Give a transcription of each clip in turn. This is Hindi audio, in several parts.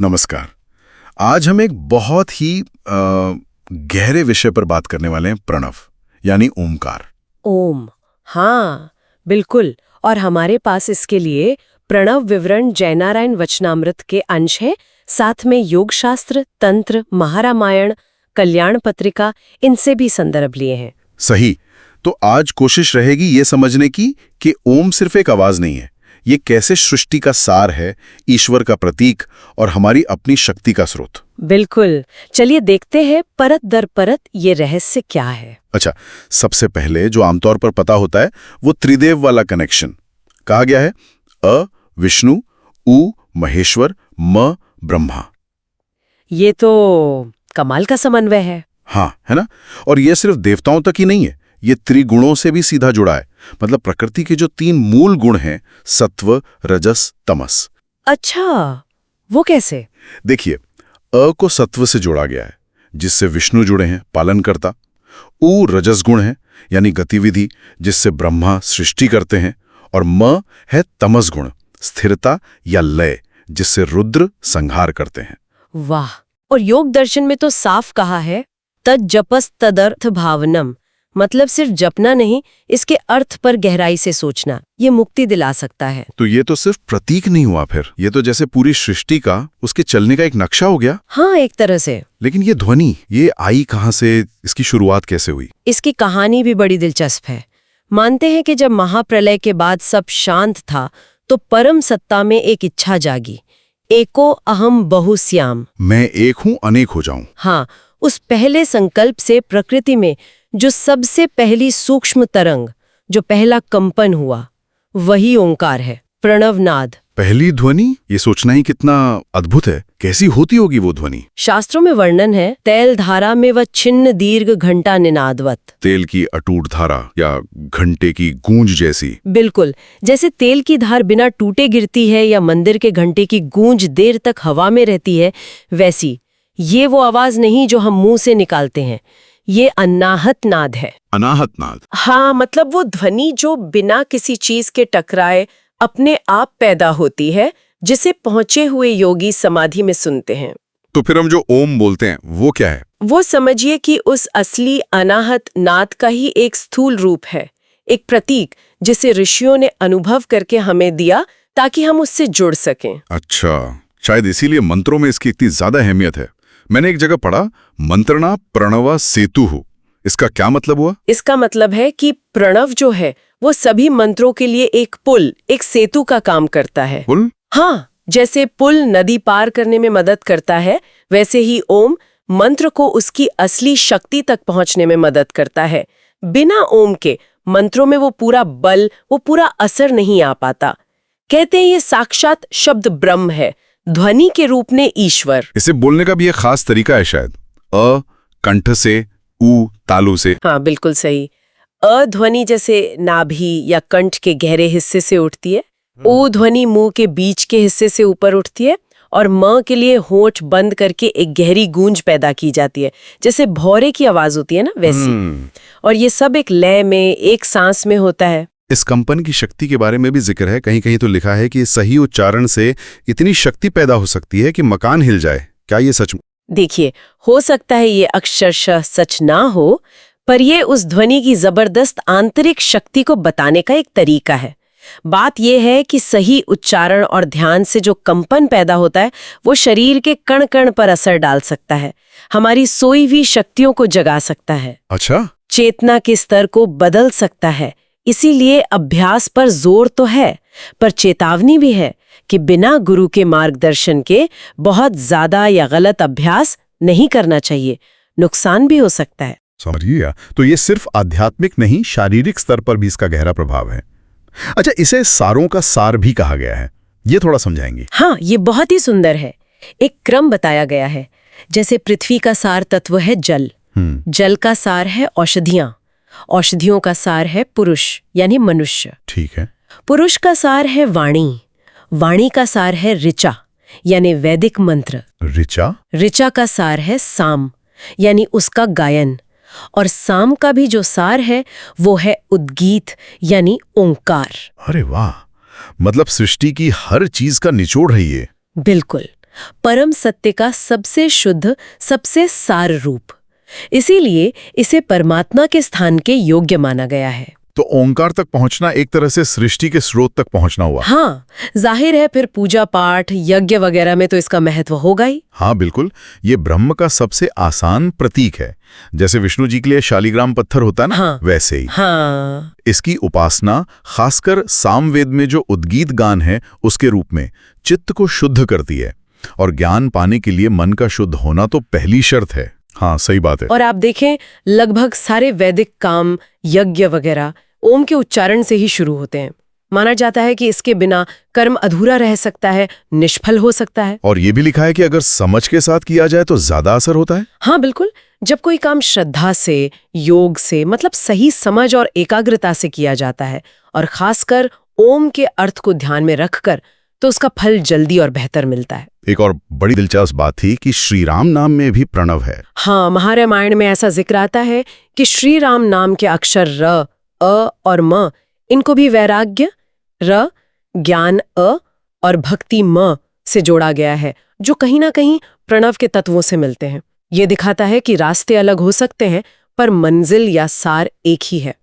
नमस्कार। आज हम एक बहुत ही गहरे विषय पर बात करने वाले हैं, प्रणव यानी ओमकार। ओम, हाँ बिल्कुल। और हमारे पास इसके लिए प्रणव विवरण जयनारायण वचनामृत के अंश है, साथ में योग शास्त्र, तंत्र, महारामायण, कल्याण पत्रिका, इनसे भी संदर्भ लिए हैं। सही। तो आज कोशिश रहेगी ये समझने की कि ओम सिर्फ एक आवाज नहीं है, ये कैसे सृष्टि का सार है, ईश्वर का प्रतीक और हमारी अपनी शक्ति का स्रोत। बिल्कुल, चलिए देखते हैं परत दर परत ये रहस्य क्या है। अच्छा, सबसे पहले जो आमतौर पर पता होता है वो त्रिदेव वाला कनेक्शन। कहा गया है अ विष्णु, उ महेश्वर, म ब्रह्मा। ये तो कमाल का समन्वय है। हाँ, है ना। और ये सिर्फ देवताओं तक ही नहीं है, ये त्रिगुणों से भी सीधा जुड़ा है। मतलब प्रकृति के जो 3 मूल गुण हैं, सत्व, रजस, तमस। अच्छा, वो कैसे? देखिए, अ को सत्व से जोड़ा गया है, जिससे विष्णु जुड़े हैं, पालनकर्ता। उ रजस गुण है, यानी गतिविधि, जिससे ब्रह्मा सृष्टि करते हैं। और म है तमस गुण, स्थिरता या लय, जिससे रुद्र संहार करते हैं। वाह! और योग दर्शन में तो साफ कहा है तज्जपस तदर्थ भावनम, मतलब सिर्फ जपना नहीं, इसके अर्थ पर गहराई से सोचना, ये मुक्ति दिला सकता है। तो ये तो सिर्फ प्रतीक नहीं हुआ, फिर ये तो जैसे पूरी सृष्टि का, उसके चलने का एक नक्शा हो गया। हाँ, एक तरह से। लेकिन ये ध्वनि, ये आई कहाँ से, इसकी शुरुआत कैसे हुई? इसकी कहानी भी बड़ी दिलचस्प है। मानते हैं कि जब महाप्रलय के बाद सब शांत था, तो परम सत्ता में एक इच्छा जागी, एको अहम बहुश्याम, मैं एक हूँ, अनेक हो जाऊं। हाँ, उस पहले संकल्प से प्रकृति में जो सबसे पहली सूक्ष्म तरंग, जो पहला कंपन हुआ, वही ओंकार है, प्रणवनाद। पहली ध्वनि, ये सोचना ही कितना अद्भुत है। कैसी होती होगी वो ध्वनि? शास्त्रों में वर्णन है, तैल धारा में वह छिन्न दीर्घ घंटा निनादवत। तेल की अटूट धारा या घंटे की गूंज जैसी। बिल्कुल, जैसे तेल की धार बिना टूटे गिरती है या मंदिर के घंटे की गूंज देर तक हवा में रहती है, वैसी ये वो आवाज नहीं जो हम मुंह से निकालते हैं, ये अनाहत नाद है। अनाहत नाद? हाँ, मतलब वो ध्वनि जो बिना किसी चीज के टकराए अपने आप पैदा होती है, जिसे पहुंचे हुए योगी समाधि में सुनते हैं। तो फिर हम जो ओम बोलते हैं वो क्या है? वो समझिए कि उस असली अनाहत नाद का ही एक स्थूल रूप है, एक प्रतीक जिसे ऋषियों ने अनुभव करके हमें दिया ताकि हम उससे जुड़ सकें। अच्छा, शायद इसीलिए मंत्रों में इसकी इतनी ज्यादा अहमियत है। मैंने एक जगह पढ़ा, मंत्रणा प्रणव सेतु हो। इसका क्या मतलब हुआ? इसका मतलब है कि प्रणव जो है वो सभी मंत्रों के लिए एक पुल, एक सेतु का काम करता है। पुल? हाँ, जैसे पुल नदी पार करने में मदद करता है, वैसे ही ओम मंत्र को उसकी असली शक्ति तक पहुंचने में मदद करता है। बिना ओम के मंत्रों में वो पूरा बल, वो पूरा असर नहीं आ पाता। कहते हैं ये साक्षात शब्द ब्रह्म है, ध्वनि के रूप में ईश्वर। इसे बोलने का भी एक खास तरीका है शायद। अ कंठ से, उ तालु से। हाँ, बिल्कुल सही। अ ध्वनि जैसे नाभि या कंठ के गहरे हिस्से से उठती है, ओ ध्वनि मुंह के बीच के हिस्से से ऊपर उठती है, और म के लिए होंठ बंद करके एक गहरी गूंज पैदा की जाती है, जैसे भौरे की आवाज होती है ना, वैसी। और ये सब एक लय में, एक सांस में होता है। इस कंपन की शक्ति के बारे में भी जिक्र है, कहीं कहीं तो लिखा है कि सही उच्चारण से इतनी शक्ति पैदा हो सकती है कि मकान हिल जाए। क्या ये सच? देखिए, हो सकता है ये अक्षरशः सच ना हो, पर ये उस ध्वनि की जबरदस्त आंतरिक शक्ति को बताने का एक तरीका है। बात यह है कि सही उच्चारण और ध्यान से जो कंपन पैदा होता है, वो शरीर के कण कण पर असर डाल सकता है, हमारी सोई हुई शक्तियों को जगा सकता है। अच्छा, चेतना के स्तर को बदल सकता है। इसीलिए अभ्यास पर जोर तो है, पर चेतावनी भी है कि बिना गुरु के मार्गदर्शन के बहुत ज्यादा या गलत अभ्यास नहीं करना चाहिए, नुकसान भी हो सकता है। समझिए, तो ये सिर्फ आध्यात्मिक नहीं, शारीरिक स्तर पर भी इसका गहरा प्रभाव है। अच्छा, इसे सारों का सार भी कहा गया है, ये थोड़ा समझाएंगे? हाँ, ये बहुत ही सुंदर है। एक क्रम बताया गया है, जैसे पृथ्वी का सार तत्व है जल, जल का सार है औषधियां, औषधियों का सार है पुरुष यानी मनुष्य। ठीक है। पुरुष का सार है वाणी, वाणी का सार है ऋचा यानी वैदिक मंत्र। ऋचा? ऋचा का सार है साम यानी उसका गायन, और साम का भी जो सार है वो है उद्गीत यानी ओंकार। अरे वाह, मतलब सृष्टि की हर चीज का निचोड़ है ये। बिल्कुल। परम सत्य का सबसे शुद्ध, सबसे सार रूप। इसीलिए इसे परमात्मा के स्थान के योग्य माना गया है। तो ओंकार तक पहुंचना एक तरह से सृष्टि के स्रोत तक पहुंचना हुआ। हाँ, जाहिर है फिर पूजा पाठ, यज्ञ वगैरह में तो इसका महत्व होगा ही। हाँ बिल्कुल, ये ब्रह्म का सबसे आसान प्रतीक है। जैसे विष्णु जी के लिए शालिग्राम पत्थर होता है ना, हाँ, वैसे ही। हाँ। इसकी उपासना खासकर सामवेद में जो उद्गीत गान है उसके रूप में चित्त को शुद्ध करती है, और ज्ञान पाने के लिए मन का शुद्ध होना तो पहली शर्त है। हाँ सही बात है। और आप देखें, लगभग सारे वैदिक काम, यज्ञ वगैरह ओम के उच्चारण से ही शुरू होते हैं। माना जाता है कि इसके बिना कर्म अधूरा रह सकता है, निष्फल हो सकता है। और ये भी लिखा है कि अगर समझ के साथ किया जाए तो ज्यादा असर होता है। हाँ बिल्कुल, जब कोई काम श्रद्धा से, योग से, मतलब सही समझ और एकाग्रता से किया जाता है, और खासकर ओम के अर्थ को ध्यान में रखकर, तो उसका फल जल्दी और बेहतर मिलता है। एक और बड़ी दिलचस्प बात थी कि श्री राम नाम में भी प्रणव है। हाँ, महारामायण में ऐसा जिक्र आता है कि श्री राम नाम के अक्षर र, अ और म, इनको भी वैराग्य र, ज्ञान अ और भक्ति म से जोड़ा गया है, जो कहीं ना कहीं प्रणव के तत्वों से मिलते हैं। ये दिखाता है कि रास्ते अलग हो सकते हैं, पर मंजिल या सार एक ही है।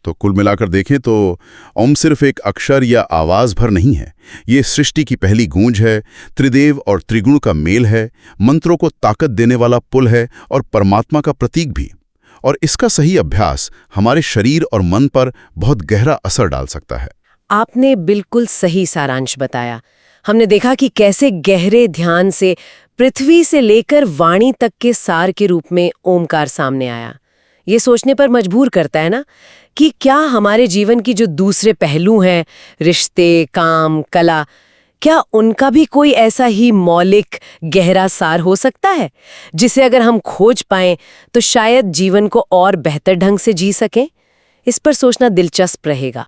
तो कुल मिलाकर देखें तो ओम सिर्फ एक अक्षर या आवाज भर नहीं है। ये सृष्टि की पहली गूंज है, त्रिदेव और त्रिगुण का मेल है, मंत्रों को ताकत देने वाला पुल है, और परमात्मा का प्रतीक भी। और इसका सही अभ्यास हमारे शरीर और मन पर बहुत गहरा असर डाल सकता है। आपने बिल्कुल सही सारांश बताया। हमने देखा कि कैसे गहरे ध्यान से पृथ्वी से लेकर वाणी तक के सार के रूप में ओमकार सामने आया। ये सोचने पर मजबूर करता है ना कि क्या हमारे जीवन की जो दूसरे पहलू हैं, रिश्ते, काम, कला, क्या उनका भी कोई ऐसा ही मौलिक गहरा सार हो सकता है, जिसे अगर हम खोज पाएं तो शायद जीवन को और बेहतर ढंग से जी सकें? इस पर सोचना दिलचस्प रहेगा।